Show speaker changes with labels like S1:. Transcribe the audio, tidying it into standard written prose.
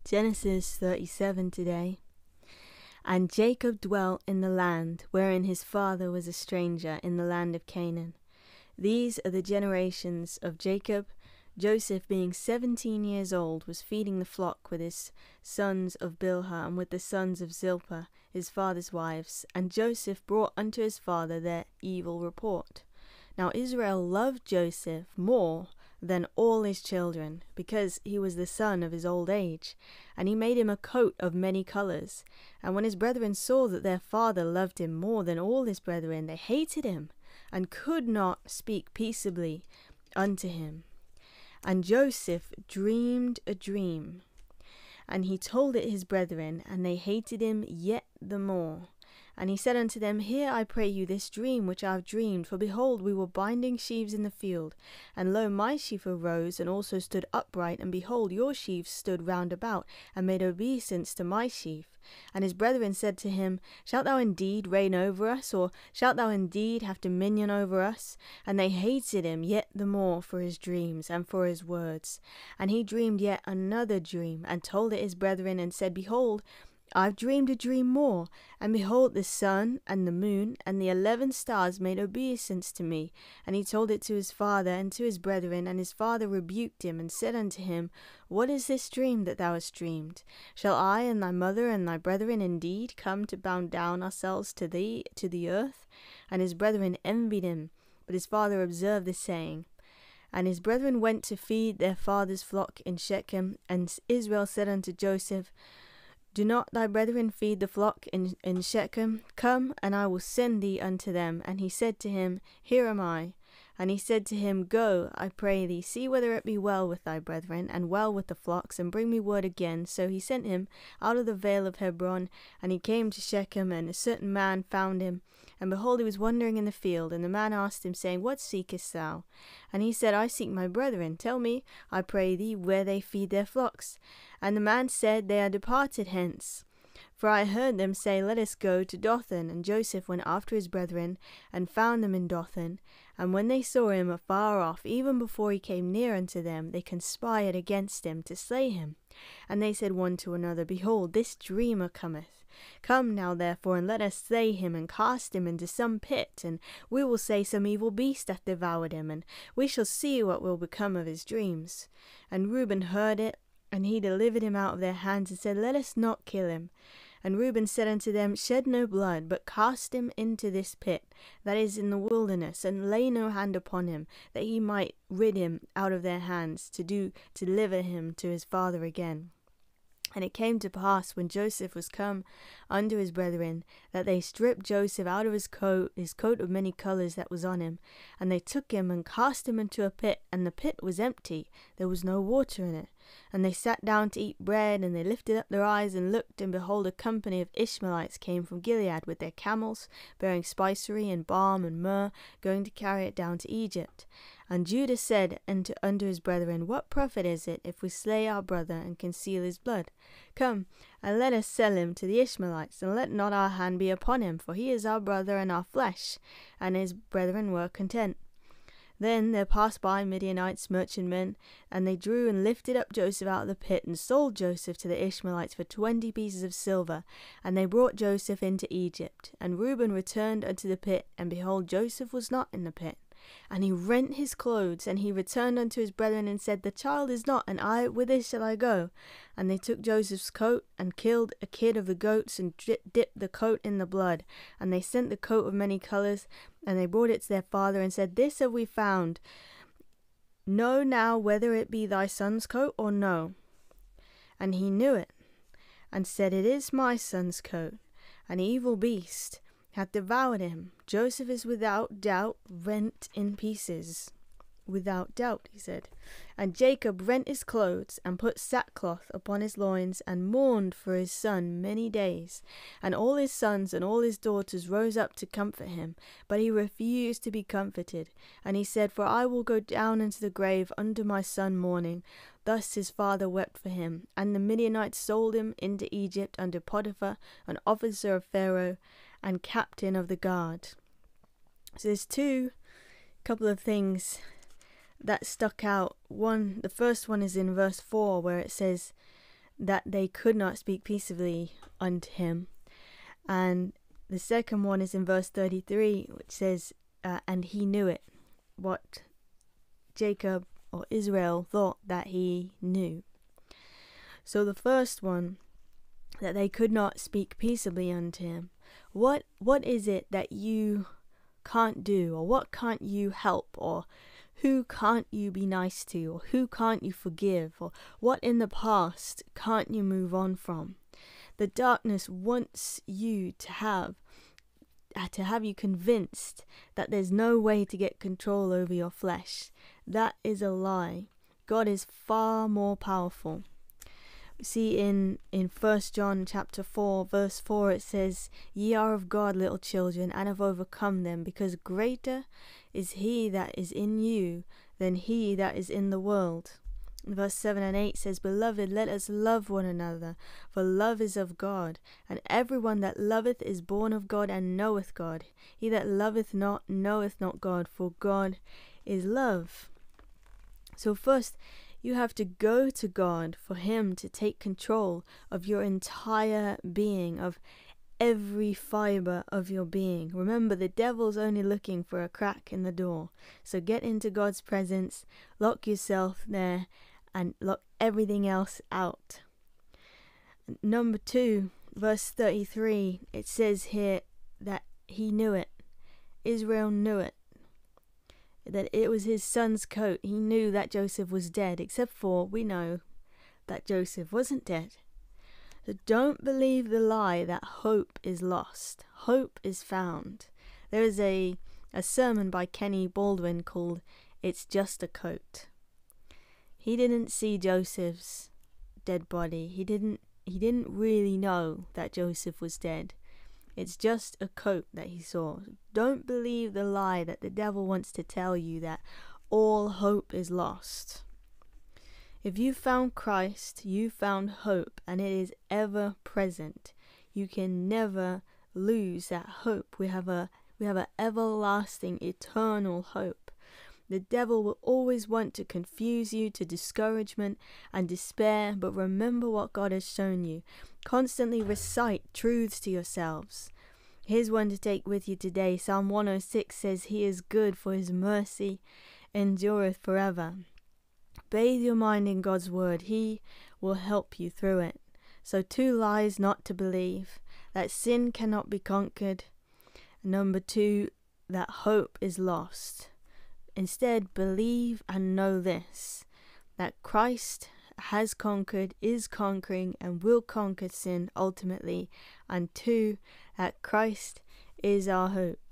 S1: Genesis 37 today. And Jacob dwelt in the land wherein his father was a stranger, in the land of Canaan. These are the generations of Jacob. Joseph, being 17 years old, was feeding the flock with his sons of Bilhah and with the sons of Zilpah, his father's wives. And Joseph brought unto his father their evil report. Now Israel loved Joseph more than all his children, because he was the son of his old age, and he made him a coat of many colours. And when his brethren saw that their father loved him more than all his brethren, they hated him, and could not speak peaceably unto him. And Joseph dreamed a dream, and he told it his brethren, and they hated him yet the more. And he said unto them, Hear, I pray you, this dream which I have dreamed. For behold, we were binding sheaves in the field, and lo, my sheaf arose, and also stood upright, and behold, your sheaves stood round about, and made obeisance to my sheaf. And his brethren said to him, Shalt thou indeed reign over us, or shalt thou indeed have dominion over us? And they hated him yet the more for his dreams, and for his words. And he dreamed yet another dream, and told it his brethren, and said, Behold, I've dreamed a dream more, and behold, the sun and the moon and the 11 stars made obeisance to me. And he told it to his father and to his brethren, and his father rebuked him, and said unto him, What is this dream that thou hast dreamed? Shall I and thy mother and thy brethren indeed come to bow down ourselves to thee, to the earth? And his brethren envied him, but his father observed the saying. And his brethren went to feed their father's flock in Shechem, and Israel said unto Joseph, Do not thy brethren feed the flock in Shechem? Come, and I will send thee unto them. And he said to him, Here am I. And he said to him, Go, I pray thee, see whether it be well with thy brethren, and well with the flocks, and bring me word again. So he sent him out of the vale of Hebron, and he came to Shechem, and a certain man found him. And behold, he was wandering in the field, and the man asked him, saying, What seekest thou? And he said, I seek my brethren. Tell me, I pray thee, where they feed their flocks. And the man said, They are departed hence. For I heard them say, Let us go to Dothan. And Joseph went after his brethren, and found them in Dothan. And when they saw him afar off, even before he came near unto them, they conspired against him to slay him. And they said one to another, Behold, this dreamer cometh. Come now therefore, and let us slay him, and cast him into some pit, and we will say some evil beast hath devoured him, and we shall see what will become of his dreams. And Reuben heard it, and he delivered him out of their hands, and said, Let us not kill him. And Reuben said unto them, Shed no blood, but cast him into this pit that is in the wilderness, and lay no hand upon him, that he might rid him out of their hands, to deliver him to his father again. And it came to pass, when Joseph was come unto his brethren, that they stripped Joseph out of his coat of many colours that was on him. And they took him and cast him into a pit, and the pit was empty, there was no water in it. And they sat down to eat bread, and they lifted up their eyes and looked, and behold, a company of Ishmaelites came from Gilead with their camels, bearing spicery and balm and myrrh, going to carry it down to Egypt. And Judah said unto his brethren, What profit is it if we slay our brother and conceal his blood? Come, and let us sell him to the Ishmaelites, and let not our hand be upon him, for he is our brother and our flesh. And his brethren were content. Then there passed by Midianites, merchantmen, and they drew and lifted up Joseph out of the pit, and sold Joseph to the Ishmaelites for 20 pieces of silver. And they brought Joseph into Egypt. And Reuben returned unto the pit, and behold, Joseph was not in the pit. And he rent his clothes, and he returned unto his brethren, and said, The child is not, and I, whither shall I go? And they took Joseph's coat, and killed a kid of the goats, and dipped the coat in the blood. And they sent the coat of many colours, and they brought it to their father, and said, This have we found. Know now whether it be thy son's coat or no. And he knew it, and said, It is my son's coat. An evil beast hath devoured him. Joseph is without doubt rent in pieces. Without doubt, he said. And Jacob rent his clothes, and put sackcloth upon his loins, and mourned for his son many days. And all his sons and all his daughters rose up to comfort him, but he refused to be comforted. And he said, For I will go down into the grave unto my son mourning. Thus his father wept for him. And the Midianites sold him into Egypt unto Potiphar, an officer of Pharaoh, and captain of the guard. So there's couple of things that stuck out. The first one is in verse 4, where it says that they could not speak peaceably unto him. And the second one is in verse 33, which says, and he knew it, what Jacob or Israel thought that he knew. So the first one, that they could not speak peaceably unto him. What is it that you can't do, or what can't you help, or who can't you be nice to, or who can't you forgive, or what in the past can't you move on from? The darkness wants you to have you convinced that there's no way to get control over your flesh. That is a lie. God is far more powerful. See in 1 John chapter 4 verse 4, it says, "Ye are of God, little children, and have overcome them, because greater is he that is in you than he that is in the world." Verse 7 and 8 says, "Beloved, let us love one another, for love is of God, and everyone that loveth is born of God and knoweth God. He that loveth not knoweth not God, for God is love." So first, you have to go to God for him to take control of your entire being, of every fiber of your being. Remember, the devil's only looking for a crack in the door. So get into God's presence, lock yourself there, and lock everything else out. Number 2, verse 33, it says here that he knew it. Israel knew it. That it was his son's coat. He knew that Joseph was dead, except for we know that Joseph wasn't dead. So don't believe the lie that hope is lost. Hope is found. There is a sermon by Kenny Baldwin called "It's Just a Coat." He didn't see Joseph's dead body. He didn't really know that Joseph was dead. It's just a coat that he saw. Don't believe the lie that the devil wants to tell you, that all hope is lost. If you found Christ, you found hope, and it is ever present. You can never lose that hope. We have an everlasting, eternal hope. The devil will always want to confuse you to discouragement and despair, but remember what God has shown you. Constantly recite truths to yourselves. Here's one to take with you today. Psalm 106 says, "He is good, for his mercy endureth forever." Bathe your mind in God's word. He will help you through it. So 2 lies not to believe: that sin cannot be conquered. Number 2, that hope is lost. Instead, believe and know this, that Christ has conquered, is conquering, and will conquer sin ultimately. And 2, that Christ is our hope.